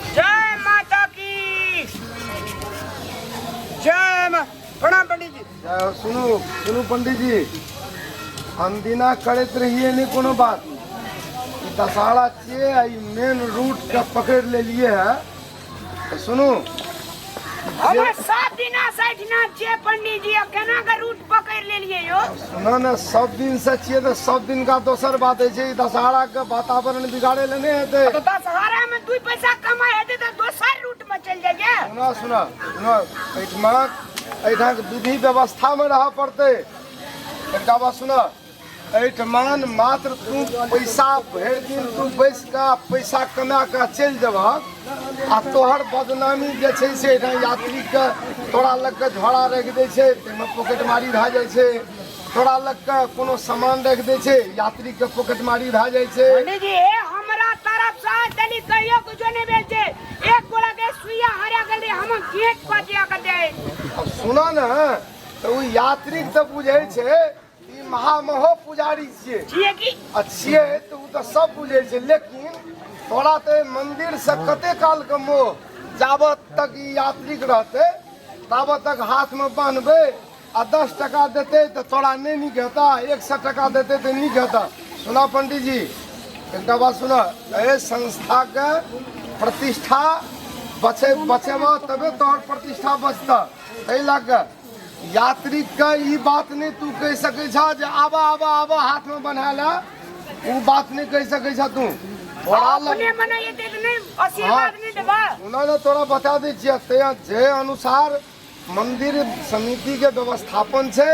जय माता की जय। प्रणाम पंडित जी। सुनू सुनू पंडित जी, अनदिना करते रहिए नहीं कोनो बात। दशहरा छे मेन रूट के पकड़ ले लिए है तो सुनू हमर 7 दिना 60 दिना छे पंडित जी, केना के रूट पकड़ ले लिए यो? सुनो न, सब दिन से छिए तो सब दिन का दोसर बात है। दशहरा के वातावरण बिगाड़े ले नहीं हेते। तो दशहरा में 2 पैसा कमाए हेते तो दोसर रूट में चल जाइए। सुनो सुनो सुनो, एठाम विधि व्यवस्था में रह पड़ते। एक बात सुनो, एठमान मात्र तू पैसा भर दिन तू बैस का पैसा कमा के चल जबह आ तोहर बदनामी जे छै से यात्री के तोरा लग के झोड़ा रख दै छै, ताहिमे पॉकेटमारी भए जाइ छै। तोरा लग के कोनो सामान रख दै छै, यात्री के पॉकेटमारी भए जाइ छै। पंडित जी हमरा तरफ से तनी कहियो कुछ नहीं भेल छै। एक गोला के सुइया हरा गेल रे, हम गेट पर जा के दे। अब सुना न, तो ओ यात्री के बुझै छै ई महामहो पुजारी छियै की छियै तो उ तो सब बुझै छै। लेकिन तोरा तो मंदिर से कते काल के मोह, जाबत तक ई यात्री के रहते ताबत तक हाथ में बांधबे आ 10 टका देते तो तोरा नहीं नीक हेता, 100 टका देते तो नीक हेता। सुना पंडित जी, एक बात सुना, ए संस्था के प्रतिष्ठा बचेबा तबे तोहर प्रतिष्ठा बचता। ताहि लग यात्री के ई बात नहीं तू कह सकै छ जे आबा आबा आबा हाथ में बना ला, वो बात नहीं कह सकै छ तू। अपने मने ये दे नहीं आशीर्वाद नहीं देबा। उन्होंने तोरा बता दै छियै, जे अनुसार मंदिर समिति के व्यवस्थापन छै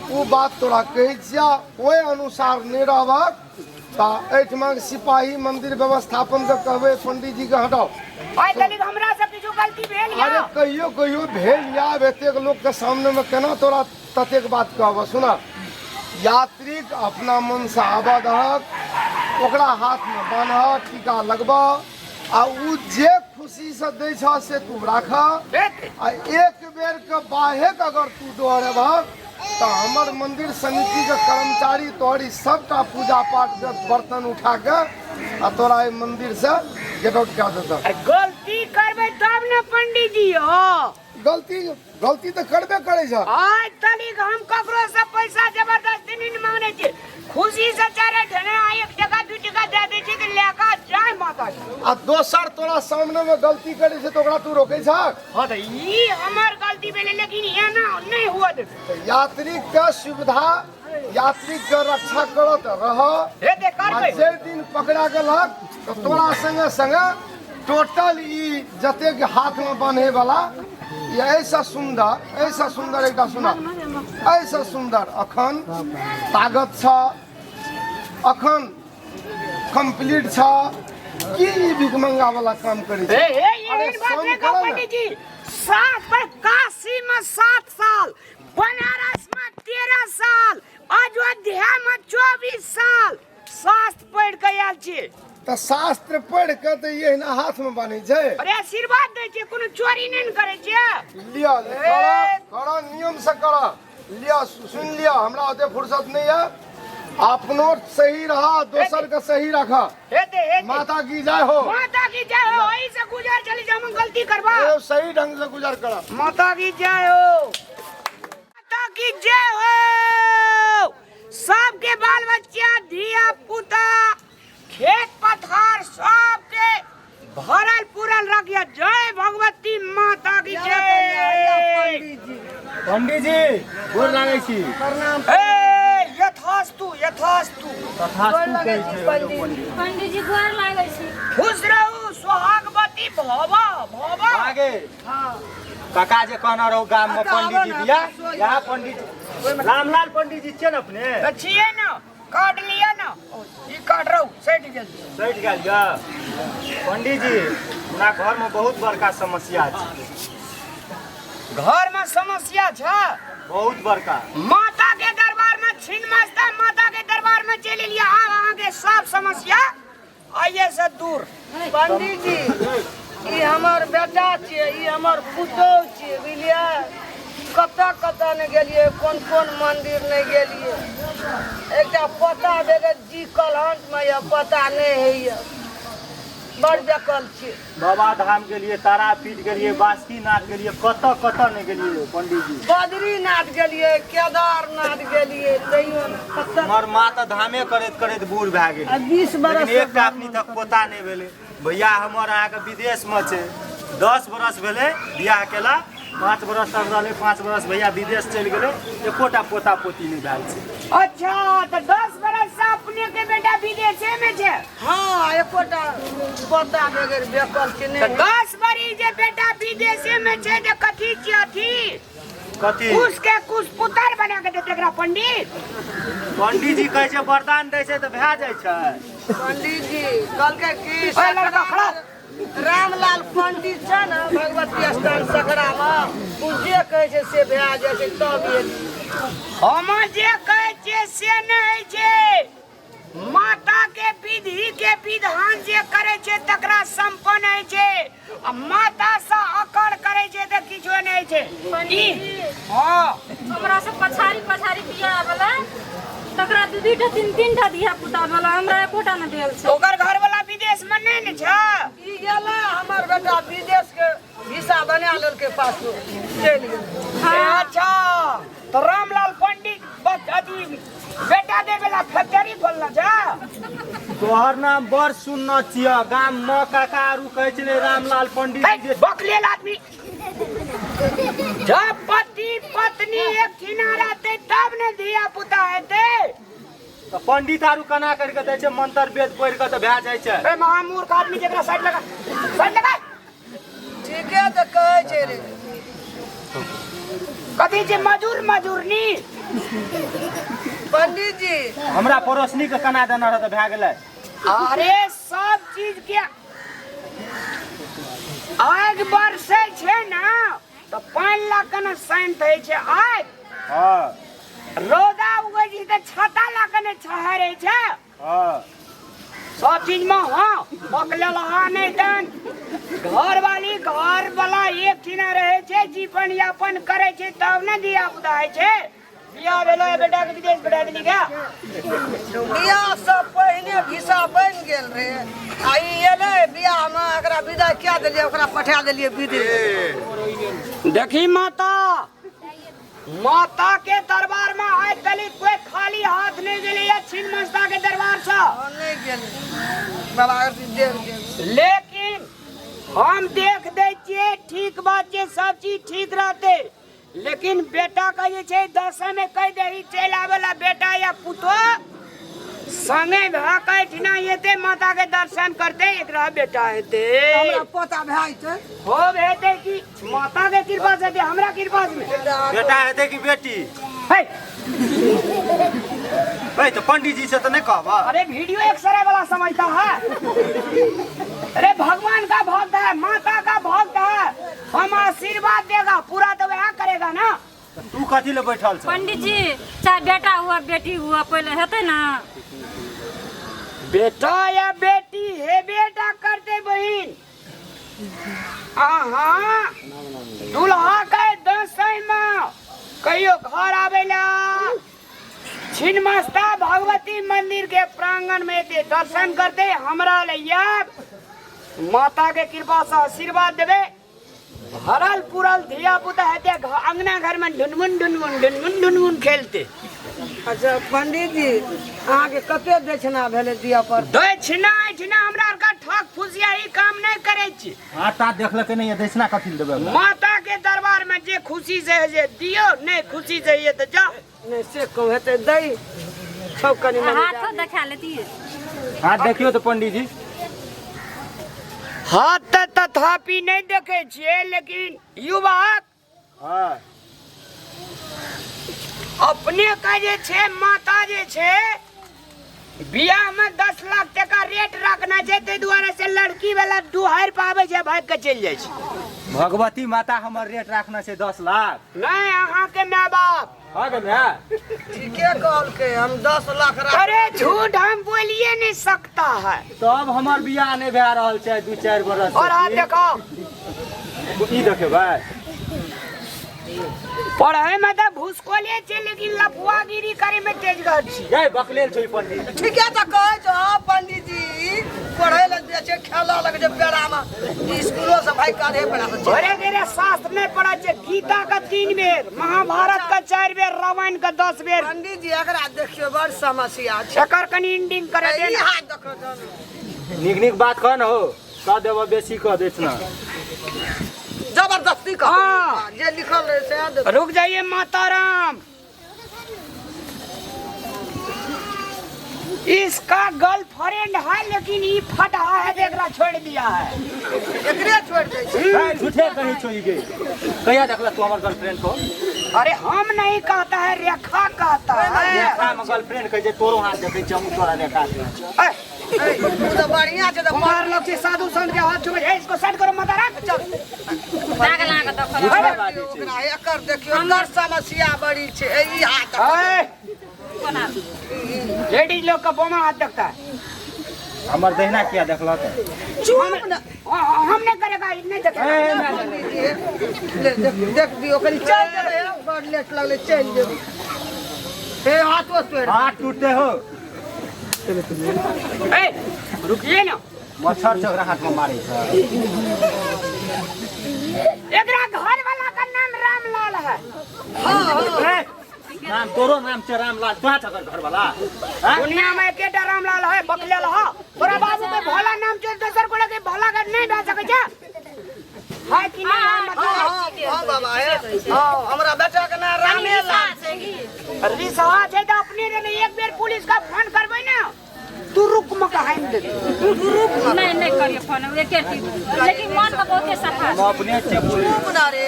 वो बात तोरा कहे छियै। ओहि अनुसार नहीं रहबक तो एठमा सिपाही मंदिर व्यवस्थापन के कहबे पंडित जी के हटाओ। आइ तनिक हमरा से किछु गलती भेल या? अरे कहियो कहियो भेल या, एतेक लोग के सामने में केना तोरा ततेक बात कहब। सुना, यात्री अपना मन से आबा दहक, ओकरा हाथ में बान्ह, टीका लगबा आ उ जे खुशी से दै छ से तू राख। आ एक बेर के बाहेक अगर तू दोहरेबह तो हमर मंदिर समिति के कर्मचारी तोहरी सबटा पूजा पाठ के बर्तन उठा के आ तोरा ई मंदिर से गेट आउट कऽ देता। गलती करबे तब न पंडित जी हो। गलती तो करबे करे छ। आज तनिक हम ककरो से पैसा जबरदस्ती नहीं मांगने छी, खुशी से चारे ढने 1 टका 2 टका दे दै छी कि लेका जय माता दी। आ दोसर तोरा सामने में गलती करे छै तो ओकरा तू रोकै छ। हां त ई हमर गलती भेले, लेकिन एना नहीं हुआ दे। यात्री के सुविधा, यात्री के रक्षा करत रह। हे दे करबे जे दिन पकड़ा गेलक तो तोरा संगे संगे टोटल ई जते के हाथ में बांधे वाला ये ऐसा सुंदर एकटा सुना, ऐसा सुंदर अखन ताकत छ, अखन कंप्लीट छ कि ई भिखमंगा वाला काम करे छै। ये बात नहीं कहो पंडित जी। 7 पर काशी में 7 साल, बनारस में 13 साल, अयोध्या में 24 साल शास्त्र पढ़ के आयल छी। तो शास्त्र पढ़ के तो ये ना हाथ में बांधे छै। अरे आशीर्वाद दे छै, कोनो चोरी नहीं करे छै। लिया करा नियम से करा लिया। सुन लिया, हमरा ओते फुर्सत नहीं है। अपनो सही रहा, दोसर के सही रखा। हेते माता की जय हो। माता की जय हो। वही से गुजर चली जा, हम गलती करबा। सही ढंग से गुजर करा। माता की जय हो। माता की जय हो। सबके बाल बच्चा धिया पुता खेत पथार सबके भरल पूरल रखिया। जय भगवती माता की जय। पंडित जी गोर लागै छी। यथास्तु यथास्तु। पंडित जी गोर लागै छी। खुश रहू सुहागवती भवा भवा। आगे काका जे कहना रहो गाम में पंडित जी दिया, यहाँ पंडित रामलाल पंडित जी छियै न अपने? छियै न, काट लिया न। ई काट रहू सैट गेल। सैट गेल या पंडित जी, हमरा घर में बहुत बड़का समस्या छै। घर में समस्या छ बहुत बड़का। माता के दरबार में छिन्नमस्ता माता के दरबार में चल लिया। आब अहाँ के सब समस्या आइए से दूर। पंडित जी ई हमर बेटा छियै, ई हमर पुतौह छियै, बुझलियै। कतऽ नहीं गेलिए, कोन कोन मंदिर नहीं गेलिए। एक पता देगा जी कलहंट में या पता नहीं है ये। बड़ बेकल छी बाबा धाम गेलिए, तारापीठ गेलिए, बासुकीनाथ गेलिए, कतऽ कतऽ नहीं गेलिए पंडित जी। बद्रीनाथ गेलिए, केदारनाथ गेलिए, तैयो हमर माँ तो धामे करैत करैत बूढ़ भए गेल। 20 बरस लेकिन एकटा अपनी तक पोता नहीं भेले। भैया हमर अहाँके विदेश में छै, 10 बरस भेले बियाह केला, 5 बरस तक रहले, 5 बरस भैया विदेश चलि गेले, एकोटा पोता पोती नहीं भेल छै। अच्छा तो 10 बरस से अपने के बेटा विदेशे में छे। हाँ एकोटा पोता बगैर बेकल छी तो नहीं 10 बरी जे बेटा विदेशे में छे जे कथी छी अथी कथी उसके कुछ पुत्र बना के देते एकरा पंडित। पंडित जी कहै छै वरदान दै छै तऽ भए जाइ छै। पंडित जी कहलकै कि ओए लड़का खड़ा। रामलाल पंडित छै ना भगवती स्थान सकरा में, उ जे कहै छै से भए जाइ छै। तब ये हम जे कहै छियै से नहीं छै, माता के विधि के विधान जे करे छै तकरा संपन्न है छै, आ माता से अकड़ करे छै त किछो नहीं छै। हां हमरा से पछारी पछारी बियाह वाला तकरा 2-2 3-3 धिया पुता वाला हमरा एकोटा न भेल छै। ओकर घर वाला विदेश में नहीं न छ। ई गेला हमर बेटा विदेश के वीसा बना लेलकै, पासपोर्ट चलि गेल। अच्छा तो रामलाल पंडित अथी बेटा दे वाला फैक्ट्री खोलना जा। तोहर नाम बड़ सुनना छियै, गाम में काका आरू कहै छलै रामलाल पंडित जी। बकलेल आदमी जब पति पत्नी एक किनारा रहते तब न धिया पुता हेते। तऽ पंडित आरू कना करके दै छै, मंत्र वेद पढ़ि के तऽ भए जाइ छै। ए महामूर्ख आदमी जेकरा साइड लगा, साइड लगा। ठीके तऽ कहै छै रे। कथी छै मजूर मजूरनी। पंडित जी हमरा पड़ोसनी के कना देना रह तऽ भए गेलै। अरे सब चीज के आग बरसे छै ना तो पानी लाकन शांत है छै। आग हाँ रौदा उगै छै त छाता लाकन छहरै छै। हाँ सब चीज में हाँ बकलेल हाँ नहीं तन घर वाली घर वाला एक ठिना रहे छै, जीवन यापन करे छै तब न दिया पुता है छै। बियाह भेलो बेटा के विदेश पठा देली क्या? बियाह से पहिने वीसा बन गेल रहे, आ ई एले बियाह में एकरा विदा क्या देलिए, ओकरा पठा देलिए विदेश। देखी माता, माता के दरबार में आए तली कोई खाली हाथ नहीं गेली है छिन्नमस्ता के दरबार से। नहीं गेल बाबा देख गेल, लेकिन हम देख दे छियै ठीक बात छै, सब चीज ठीक रहते, लेकिन बेटा का जे छै दशा में कह दे चल आवेला बेटा या पुतो संगे भकठिना हेते माता के दर्शन करते एकरा बेटा हेते। हमरा पोता भाई छै हो हेते कि माता के कृपा से हेते, हमरा कृपा से बेटा हेतै कि बेटी है। भाई तो पंडित जी से तो नहीं कहबा। अरे वीडियो एक्सरे वाला समझता है। अरे भगवान का भक्त है, माता का भक्त है, हम आशीर्वाद देगा पूरा तो वह करेगा ना। तू कथी ले बैठल छ? पंडित जी चाहे बेटा हुआ बेटी हुआ पहले हेते ना। बेटा या बेटी है बेटा करते बहन। हाँ दूल्हा के दसई में कहियो घर आवेला छिन्नमस्ता भगवती मंदिर के प्रांगण में ते दर्शन करते हमरा लैया माता के कृपा से आशीर्वाद देवे। भरल पुरल धिया पुता हेते अंगना घर में ढुनमुन ढुनमुन ढुनमुन ढुनमुन खेलते। अच्छा पंडित जी अहाँ के कते दक्षिणा भेले दिया पर? दक्षिणा इछिना हमरा आर का ठक फुसिया ही काम नहीं करे छी। आटा देखलकै नहीं दक्षिणा कथी ले देबै? माता के दरबार में जे खुशी से है जे दियो, नहीं खुशी से ये तो जा नहीं से कहू हेते दई सब कनी मनी हाथ देखा लेती है। हाथ देखियो तो पंडित जी हाथ तो तथापि नहीं देखे छिए, लेकिन युवक हाँ अपने का जे छे माता जे छे बियाह में 10 लाख टका रेट रखना छै, ते दुआरे से लड़की वाला दुहार पावे छै भाग के चल जाय छै। भगवती माता हमर रेट राखना छै 10 लाख। नहीं अहाँ के माँ बाप हाँ गे मैं ठीके कहलकै हम 10 लाख रख। अरे झूठ हम बोलिए नहीं सकता है। तब हमर बियाह नहीं भए रहल छै 2-4 बरस से। और हाथ देखो ई देखे भाई पढ़े में तो भूसकोले छे, लेकिन लफुआगिरी करे में तेज गढ़ छी। गए बकलेल छै पंडित। ठीके तऽ कहै छौ पंडित जी, पढ़ै ले बेचे खेला लगे जे पेड़ा में स्कूलों से भाई काढ़े पड़ा से घरे घरे शास्त्र में पढ़ा छे गीता का 3 बेर, महाभारत का 4 बेर, रामायण का 10 बेर। पंडित जी एकरा देखियो बड़ समस्या छै एकर कनी इंडिंग करे दे ई ना। हाथ देखो निक निक बात कह न हो, कह देबो बेसी कह देतना। जबरदस्ती कह हाँ। जे लिखल रहे से दे रुक जाइए माताराम, इसका गर्लफ्रेंड है लेकिन ये फटा है, देखला छोड़ दिया है। एकरे छोड़ दे छै झूठे कहीं छोड़ी गई। कहिया देखला तू हमर गर्लफ्रेंड को? अरे हम नहीं कहता है, रेखा कहता है। देखा हम गर्लफ्रेंड कह जे तोरो हाथ देखे छी, हम तोरा देखा दे। ए, तू तो बढ़िया छै तो कुमार लोग के साधु संत के हाथ छुए, इसको सेट करो माताराम। चल दाग लाग दखल झूठे बात छै। ओकरा एकर देखियो अंदर समस्या बड़ी छै ई हाथ ए, कोना लेडीज लोग का बोमा हाथ देखता है। हमर दहिना किया देखला त? चुप न हम नहीं करेगा, नहीं देखेगा। ले देख दियो कनी चल रे बड़ लेट लगले चल दे हे हाथो तोड़ हाथ टूटते हो, ए, रुकिए ना। मच्छर से ओकरा हाथ में मारे छ। एकरा घर वाला का नाम रामलाल है। ए, नाम तोरो नाम छै रामलाल, तोहा छकर घर वाला? दुनिया में एकेटा रामलाल है, बकलेल है। तोरा बाबू के भोला नाम छै, दोसर को लेके भोला का नहीं भेज सके छै। है कि नहीं? हां बाबा है हां हमरा बेटा के नाम रामे लाल रिसा छै तो अपने रे नहीं, एक बेर पुलिस का फोन करबै ना, तू रुक मका हाइन दे। नहीं नहीं करियो फोन एके टी लेकिन मन का बहुते सफा हम अपने चुप चुप ना रे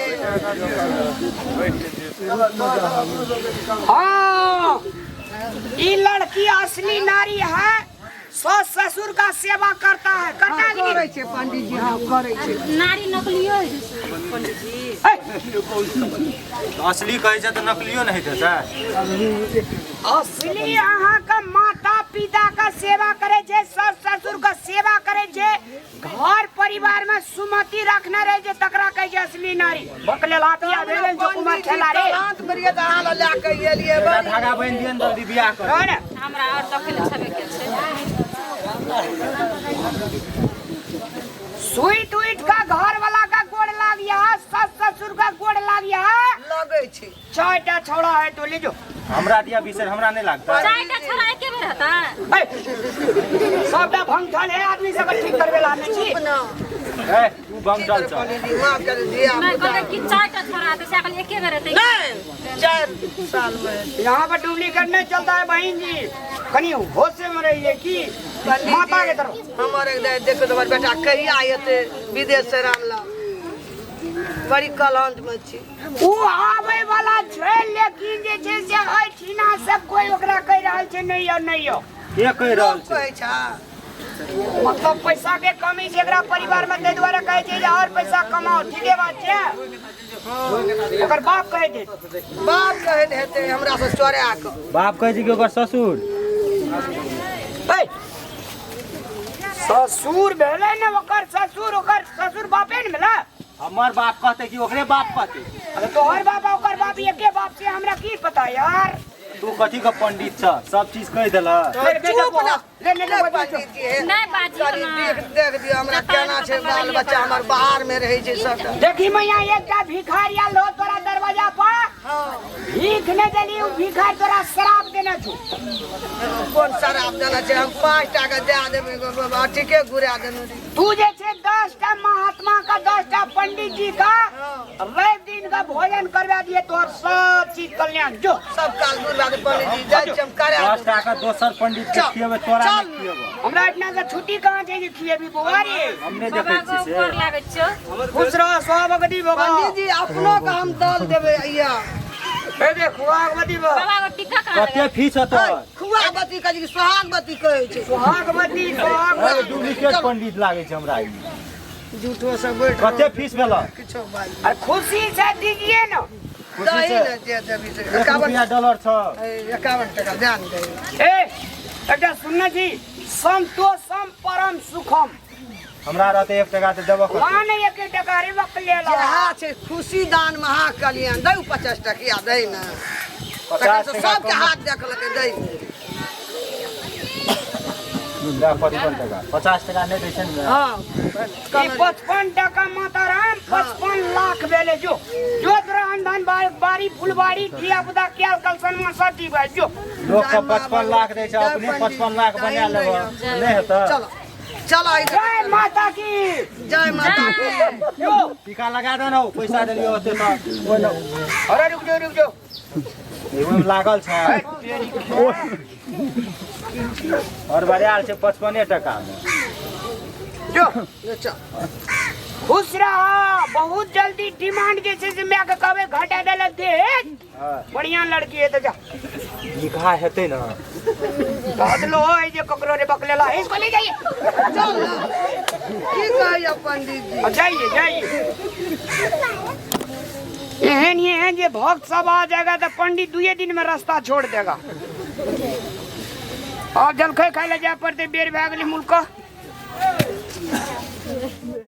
हाँ, ये लड़की असली नारी है, सास ससुर का सेवा करता है। करता है कि करे नहीं? छै पंडित जी हां करे छै नारी नकलियो है पंडित जी। ए, असली कहे छै त नकलियो नहीं देता। असली अहाँ का माता पिता का सेवा करे छे, सास ससुर का सेवा करे छे, घर परिवार में सुमति रखना रहे छे, तकरा कहे छे असली नारी। बकले लातिया भेलन जो कुमार खेला रे। हाथ बरिया दाल ला के एलिए धागा बन दियन जल्दी बियाह कर। है ना? हमरा और दखल छबे के छै। स्वीट उइट का घर वाला का गोड़ लाग गया, सास ससुर का गोड़ लाग गया। लगे छै 4टा छोड़ा है तो ले जो। हमरा दिया विषय हमरा नहीं लागता। चायटा छोरा एके बेर हता ए, सबटा भंगठन है, आदमी सब ठीक करबे ला नहीं छी। ना ए तू बंगल छ। पंडित जी माफ कर दिया मैं कहते कि चायटा छोरा तो साकल एके बेर हते। नहीं 4 साल में यहाँ पर डुप्लीकेट नहीं चलता है बहन जी, कहीं होश से में रहिए कि माता के तरफ। हमारे देखो तो बेटा कहिया आयते विदेश से रामलाल बड़ी कलंज में छी वो आवे वाला छै, लेकिन जे छै से ऐठिना से कोई ओकरा कह रहल छै नहीं हो नहीं हो। के कह रहल छै? कहै छै मतलब पैसा के कमी छै एकरा परिवार में, ताहि दुआरे कहै छै जे और पैसा कमाओ। ठीके बात छै, ओकर बाप कहै छै। बाप कहै हेतै हमरा से चोरा के बाप कहे छै कि ओकर ससुर। ए, ससुर भेलै ने, ओकर ससुर बापे ने भेलै। हमर बाप कहते कि ओकरे बाप कहते। अरे तोहर बाप ओकर बाप एके बाप से, हमरा की पता यार। तू कथी का पंडित छ, सब चीज कह देला। चुप ना ले ले ले पंडित जी नहीं बाजियो कनी ना। देख दियो हमरा केना छै बाल बच्चा हमर बाहर में रहै छै सबटा देखी मैया एकटा भिखारिया लो तोरा दरवाजा पर हां भीख ने देली, उ भिखार तोरा शराब देने छु। कोन शराब देना छै हम 5 टाका दे देबै बाबा ठीके घुरा देनु तू जे छै 10टा महात्मा का 10टा पंडित जी का रवि दिन का भोजन करवा दिए, तोहर सब चीज कल्याण जो। सब काल घुरा दे पंडित जी जाय छी हम करा 10 टाका दोसर पंडित के खियेबे, तोरा नहीं खियेबे। हमरा इतना से छुट्टी कहाँ छै जे खिएबी बुआरी। हमने बाबा देखै को छी से। ऊपर लागै छौ। खुश रह स्वाभगवती बाबा। पंडित जी अपनो के हम दल देबै अइया ए देख स्वाभगवती बाबा। बाबा को टीका करा कते फीस ह तोर? खुआबती कहै छै सुहागवती कहै छै स्वाभगवती अरे स्वाभगवती। डुप्लीकेट पंडित लागे छै हमरा ई। झूठो सब बैठ कते फीस भेला? किछो बात अरे खुशी से दीजिए ना। दही न दे देबी से 1 रुपया डॉलर छ। 51 टाका ध्यान दे ए एकटा सुनना जी, संतोषम परम सुखम। हमरा रहते 1 टाका ते देबो कर। वहाँ नहीं एक टका रे वक्त ले लो। जहा छै खुशी दान महाकल्याण दे 50 टकिया दे ना 50 सबके टका हाथ देखलकै दे ले 55 टका 50 टका नहीं दै छै ने हाँ ई 55 टका माताराम 55 लाख भेले जो तोरा धन बारी फुलबाड़ी धिया पुता केल कलसन में सटी भाई जो लोग के 55 लाख दै छै अपने 55 लाख बना लेबो नहीं हेतै चलो चलो जय माता की जय माता की जो टीका लगा दो ना पैसा देलियो ओते त अरे रुक जो एगो लागल छै और बरियाल छै 55 टका में जो चल खुश रहा बहुत जल्दी डिमांड जे छै से मैं के कहबे घटा देले दे बढ़िया लड़की है तो जा निकाह हेतै ना बदलो है जे ककरो रे बकलेला है इसको ले जाइए चल की कहिए पंडित जी जाइए एहन ये है जे भक्त सब आ जाएगा तो पंडित 2 दिन में रास्ता छोड़ देगा अब जलखै खाए ले जाए पड़ते बेर भए गेलै मुल्क